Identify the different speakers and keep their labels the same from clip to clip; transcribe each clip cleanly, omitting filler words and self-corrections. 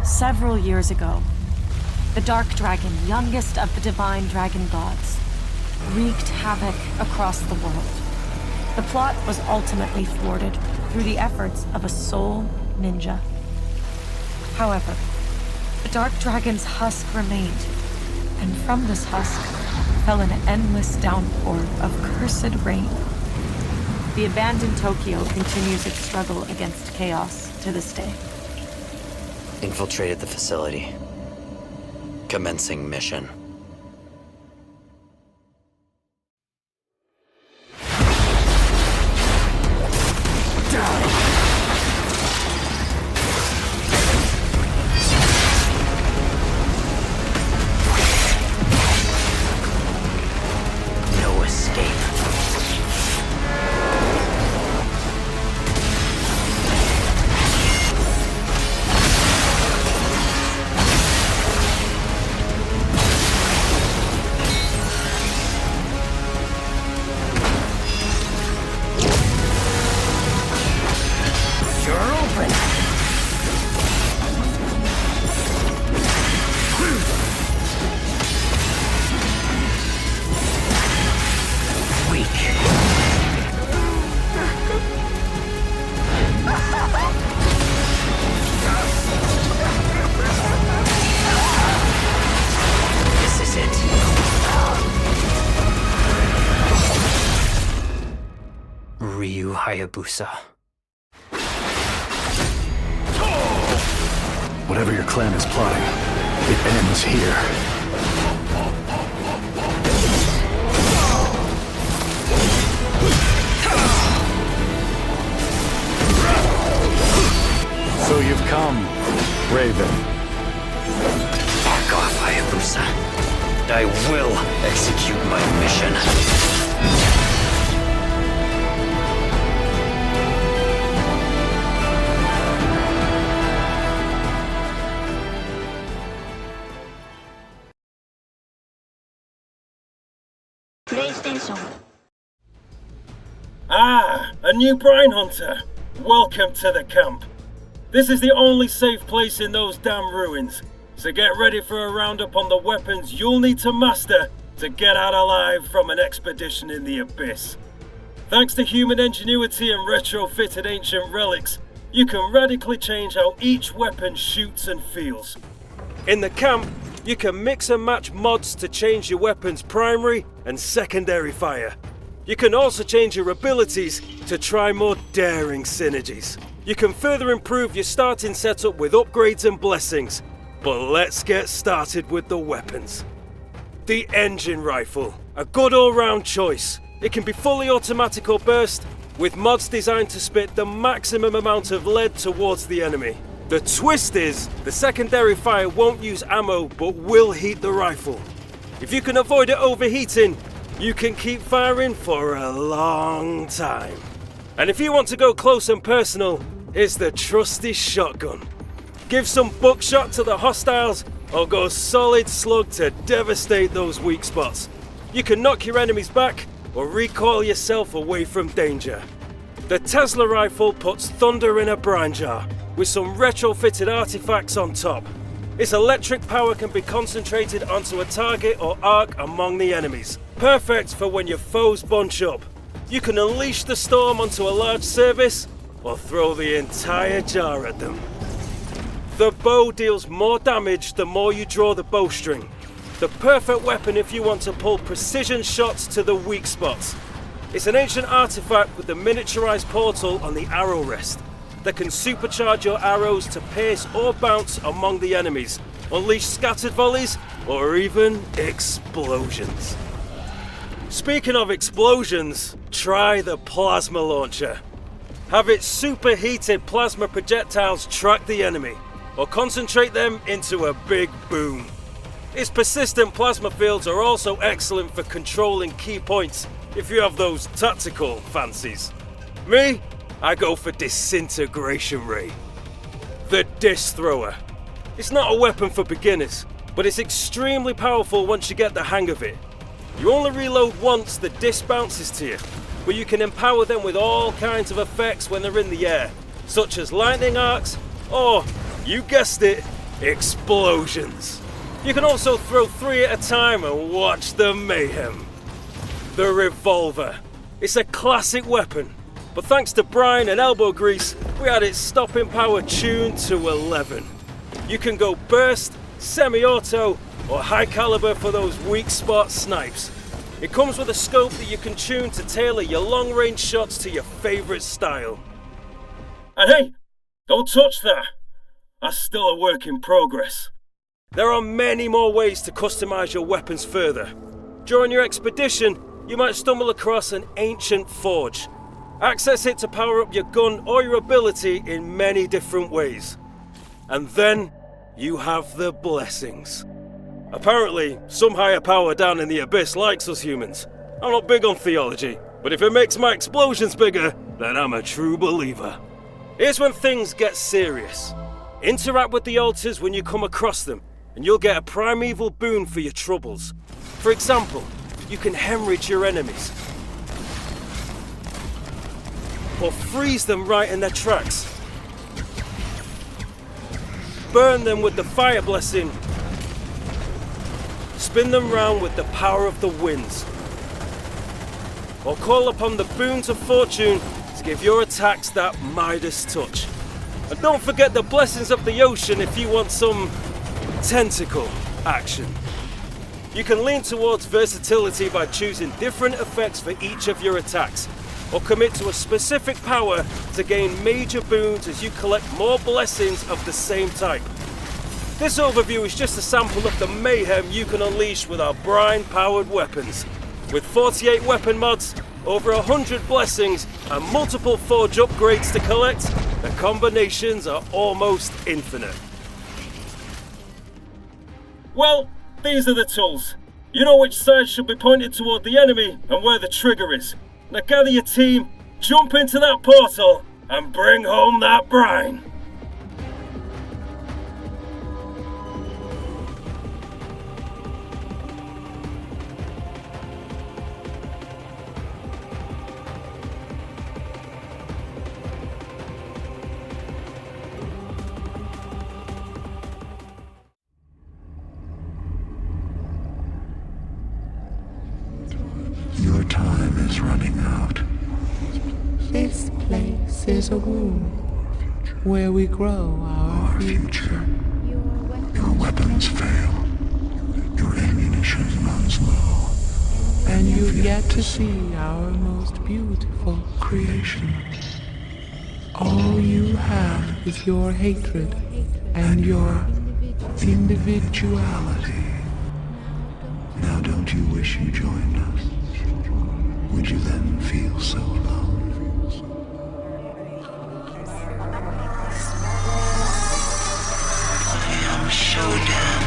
Speaker 1: Several years ago, the Dark Dragon, youngest of the divine dragon gods, wreaked havoc across the world. The plot was ultimately thwarted through the efforts of a sole ninja. However, the Dark Dragon's husk remained, and from this husk fell an endless downpour of cursed rain. The abandoned Tokyo continues its struggle against chaos to this day.
Speaker 2: Infiltrated the facility. Commencing mission. No escape. Abyssus.
Speaker 3: Whatever your clan is plotting, it ends here. So you've come, Raven.
Speaker 2: Back off, Abyssus. I will execute my mission.
Speaker 4: Ah, a new brine hunter. Welcome to the camp. This is the only safe place in those damn ruins, so get ready for a roundup on the weapons you'll need to master to get out alive from an expedition in the Abyss. Thanks to human ingenuity and retrofitted ancient relics, you can radically change how each weapon shoots and feels. In the camp, you can mix and match mods to change your weapon's primary and secondary fire. You can also change your abilities to try more daring synergies. You can further improve your starting setup with upgrades and blessings. But let's get started with the weapons. The engine rifle, a good all-round choice. It can be fully automatic or burst, with mods designed to spit the maximum amount of lead towards the enemy. The twist is, the secondary fire won't use ammo but will heat the rifle. If you can avoid it overheating, you can keep firing for a long time. And if you want to go close and personal, it's the trusty shotgun. Give some buckshot to the hostiles, or go solid slug to devastate those weak spots. You can knock your enemies back, or recoil yourself away from danger. The Tesla rifle puts thunder in a brine jar, with some retrofitted artifacts on top. Its electric power can be concentrated onto a target or arc among the enemies. Perfect for when your foes bunch up. You can unleash the storm onto a large service, or throw the entire jar at them. The bow deals more damage the more you draw the bowstring. The perfect weapon if you want to pull precision shots to the weak spots. It's an ancient artifact with the miniaturized portal on the arrow rest that can supercharge your arrows to pierce or bounce among the enemies, unleash scattered volleys, or even explosions. Speaking of explosions, try the plasma launcher. Have its superheated plasma projectiles track the enemy. or concentrate them into a big boom. Its persistent plasma fields are also excellent for controlling key points if you have those tactical fancies. Me, I go for Disintegration Ray. The Disc Thrower. It's not a weapon for beginners, but it's extremely powerful once you get the hang of it. You only reload once the disc bounces to you, but you can empower them with all kinds of effects when they're in the air, such as lightning arcs or, you guessed it, explosions. You can also throw 3 at a time and watch the mayhem. The Revolver. It's a classic weapon, but thanks to brine and elbow grease, we had its stopping power tuned to 11. You can go burst, semi-auto, or high caliber for those weak spot snipes. It comes with a scope that you can tune to tailor your long-range shots to your favorite style. And hey, don't touch that. That's still a work in progress. There are many more ways to customize your weapons further. During your expedition, you might stumble across an ancient forge. Access it to power up your gun or your ability in many different ways. And then you have the blessings. Apparently, some higher power down in the Abyss likes us humans. I'm not big on theology, but if it makes my explosions bigger, then I'm a true believer. Here's when things get serious. Interact with the altars when you come across them, and you'll get a primeval boon for your troubles. For example, you can hemorrhage your enemies, or freeze them right in their tracks. Burn them with the fire blessing. Spin them round with the power of the winds. Or call upon the boons of fortune to give your attacks that Midas touch. And don't forget the blessings of the ocean if you want some tentacle action. You can lean towards versatility by choosing different effects for each of your attacks, or commit to a specific power to gain major boons as you collect more blessings of the same type. This overview is just a sample of the mayhem you can unleash with our brine-powered weapons. With 48 weapon mods, over 100 blessings, and multiple forge upgrades to collect, the combinations are almost infinite. Well, these are the tools. You know which side should be pointed toward the enemy and where the trigger is. Now gather your team, jump into that portal, and bring home that brine.
Speaker 5: Your time is running out.
Speaker 6: This place is a womb where we grow our future.
Speaker 5: Your weapons fail. Your ammunition runs low.
Speaker 6: And you've yet to see our most beautiful
Speaker 5: Creation.
Speaker 6: All you have is your hatred and your individuality.
Speaker 5: Now don't you wish you joined us? Would you then feel so alone? I am Shodan.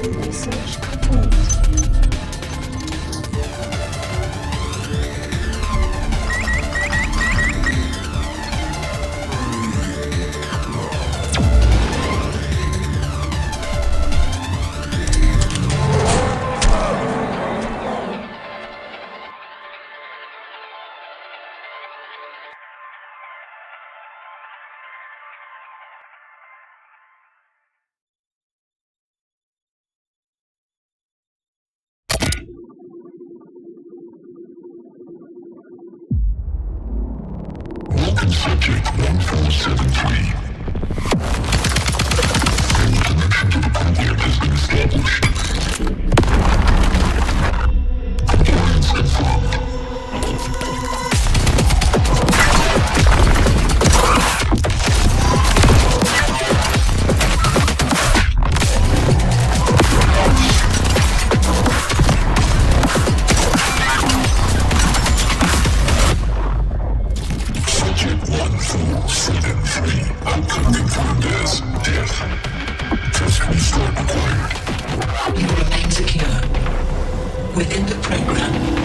Speaker 1: Research complete.
Speaker 5: Welcome subject 1473. Your connection to the program has been established.
Speaker 6: within the program.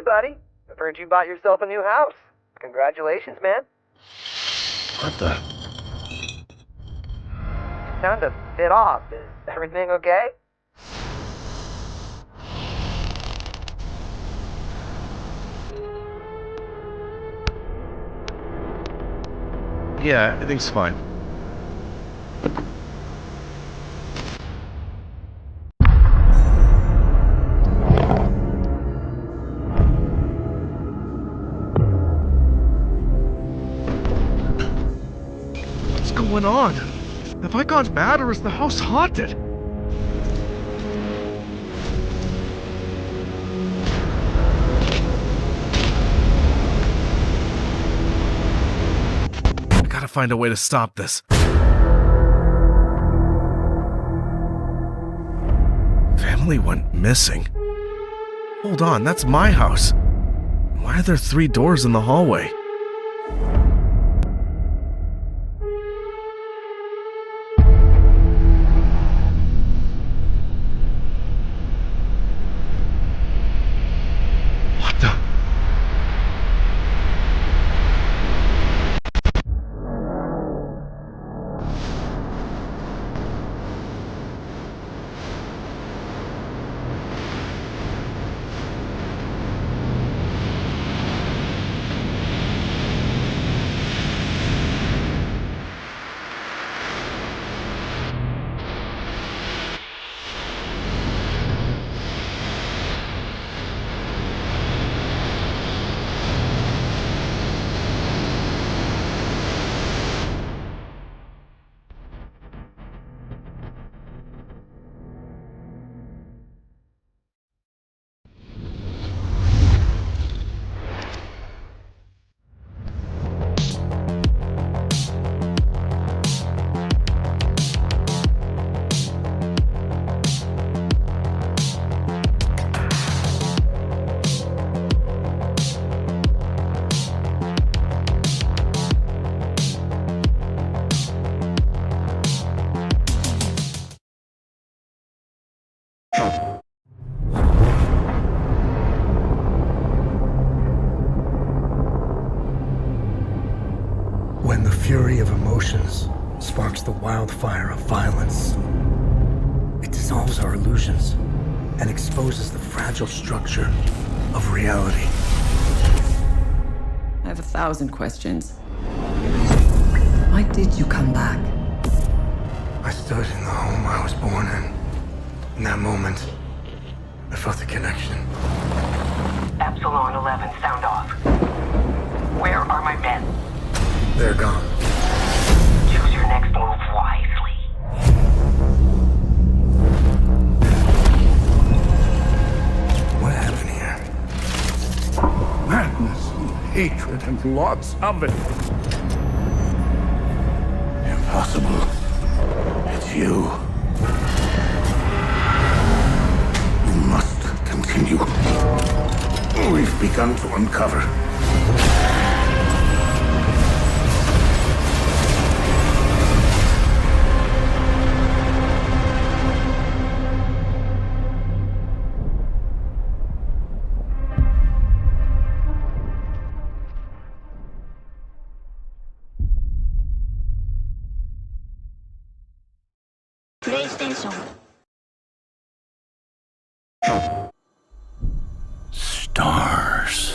Speaker 7: Buddy, I've heard you bought yourself a new house. Congratulations, man.
Speaker 3: What the?
Speaker 7: Sound a bit off. Is everything okay?
Speaker 3: Yeah, everything's fine. What's going on? Have I gone mad or is the house haunted? I gotta find a way to stop this. Family went missing. Hold on, that's my house. Why are there 3 doors in the hallway? What the?
Speaker 8: When the fury of emotions sparks the wildfire of violence, it dissolves our illusions and exposes the fragile structure of reality.
Speaker 9: I have 1,000 questions. Why did you come back?
Speaker 8: I stood in the home I was born in. In that moment, I felt a connection.
Speaker 10: Epsilon 11, sound off. Where are my men?
Speaker 8: They're gone.
Speaker 10: Choose your next move wisely.
Speaker 11: and lots of it.
Speaker 5: Impossible. It's you. We must continue. We've begun to uncover.
Speaker 12: PlayStation.
Speaker 5: Stars.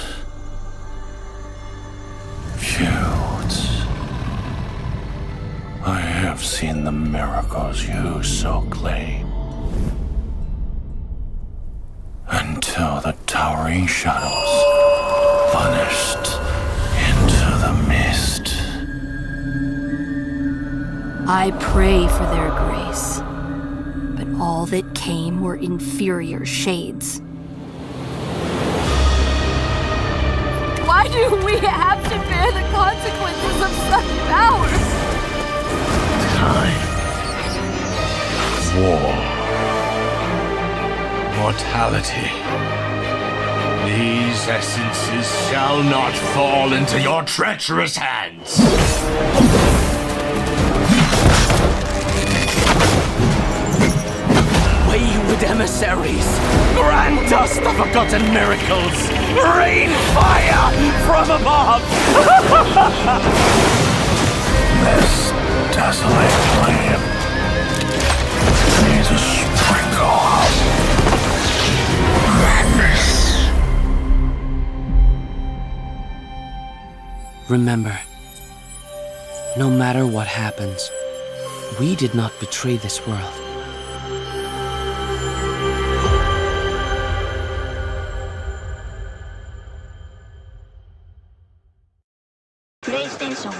Speaker 5: Feuds. I have seen the miracles you so claim. Until the towering shadows vanished into the mist.
Speaker 13: I pray for their grace, but all that came were inferior shades. Why do we have to bear the consequences of such power?
Speaker 5: Time. War. Mortality. These essences shall not fall into your treacherous hands. Wayward emissaries, grant us the forgotten miracles. Rain fire from above. This desolate flame needs a sprinkle of madness.
Speaker 14: Remember, no matter what happens, we did not betray this world.
Speaker 12: PlayStation.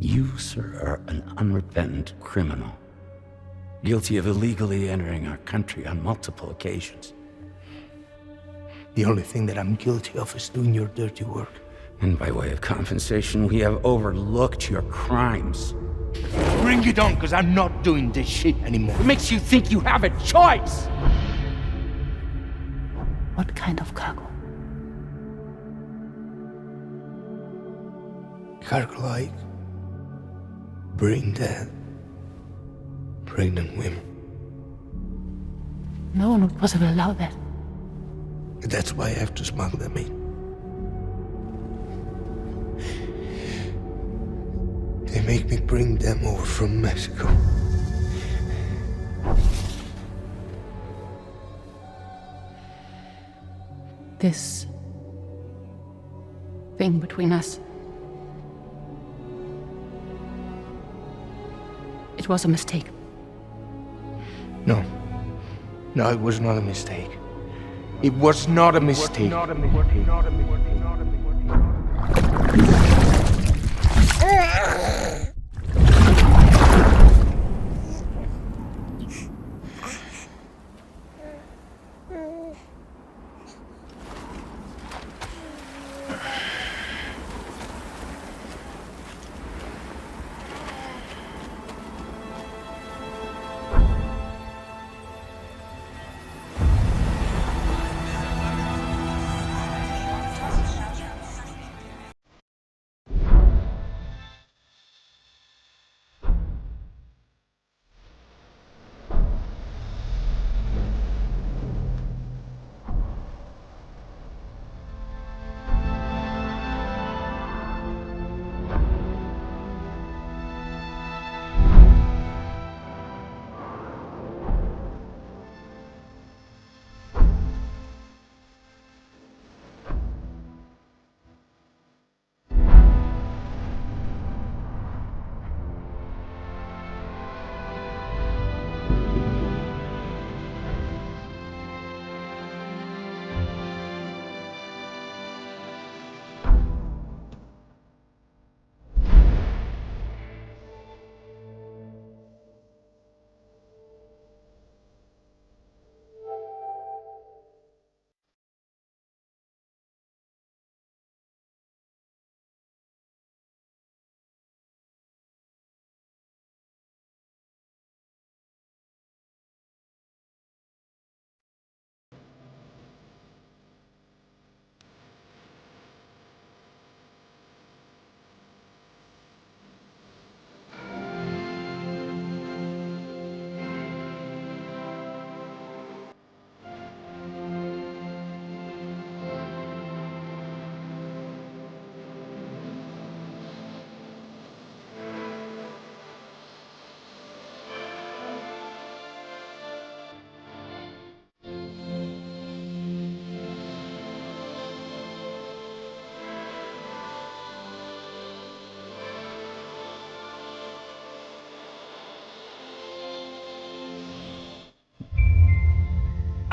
Speaker 15: You, sir, are an unrepentant criminal, guilty of illegally entering our country on multiple occasions.
Speaker 8: The only thing that I'm guilty of is doing your dirty work.
Speaker 15: And by way of compensation, we have overlooked your crimes.
Speaker 8: Bring it on, because I'm not doing this shit anymore. It makes you think you have a choice!
Speaker 11: What kind of cargo?
Speaker 8: Cargo like brain dead, pregnant women.
Speaker 11: No, not possible. Allow that.
Speaker 8: That's why I have to smuggle them in. They make me bring them over from Mexico.
Speaker 11: This thing between us. It was a mistake.
Speaker 8: No. No, it was not a mistake. It was not a mistake.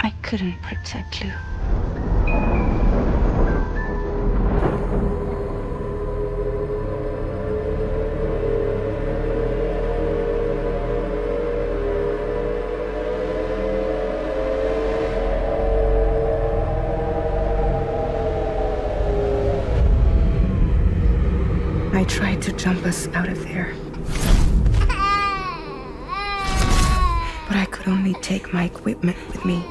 Speaker 11: I couldn't protect you.
Speaker 12: I tried to jump us out of there. But I could only take my equipment with me.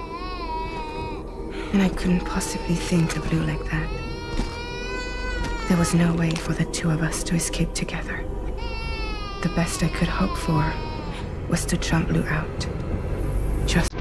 Speaker 12: And I couldn't possibly think of Lou like that. There was no way for the two of us to escape together. The best I could hope for was to jump Lou out. Just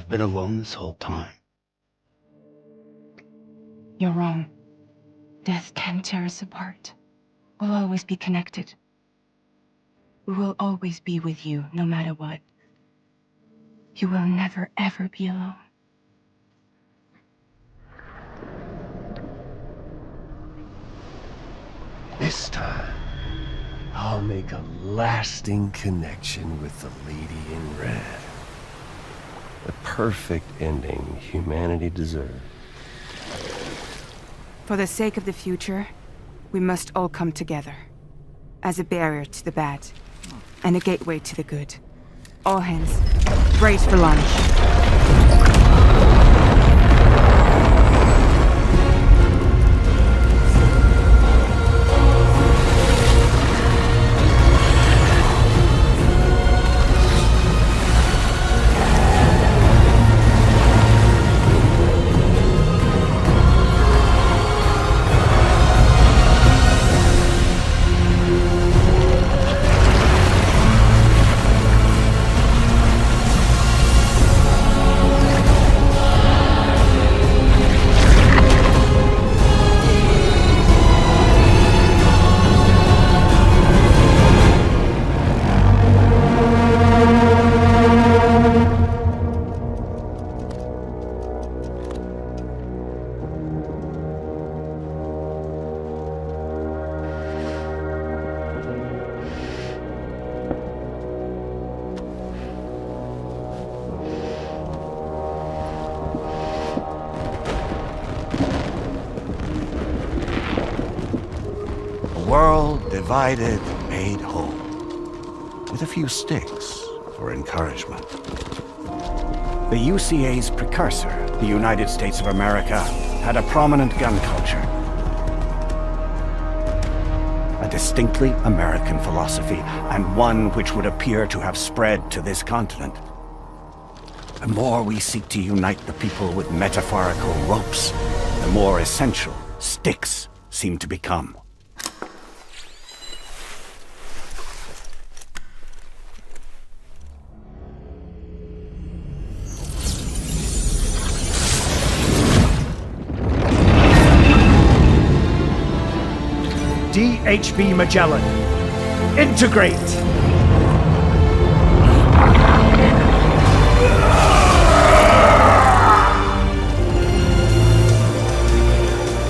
Speaker 15: I've been alone this whole time.
Speaker 12: You're wrong. Death can tear us apart. We'll always be connected. We will always be with you, no matter what. You will never, ever be alone.
Speaker 16: This time, I'll make a lasting connection with the Lady in Red. The perfect ending humanity deserves.
Speaker 12: For the sake of the future, we must all come together. As a barrier to the bad, and a gateway to the good. All hands, brace for launch.
Speaker 15: World divided, made whole. With a few sticks for encouragement.
Speaker 17: The UCA's precursor, the United States of America, had a prominent gun culture. A distinctly American philosophy, and one which would appear to have spread to this continent. The more we seek to unite the people with metaphorical ropes, the more essential sticks seem to become.
Speaker 18: DHB Magellan. Integrate!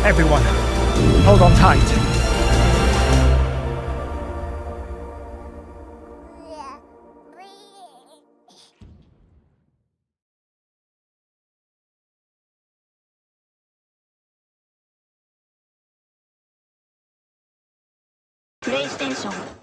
Speaker 18: Everyone, hold on tight.
Speaker 19: PlayStation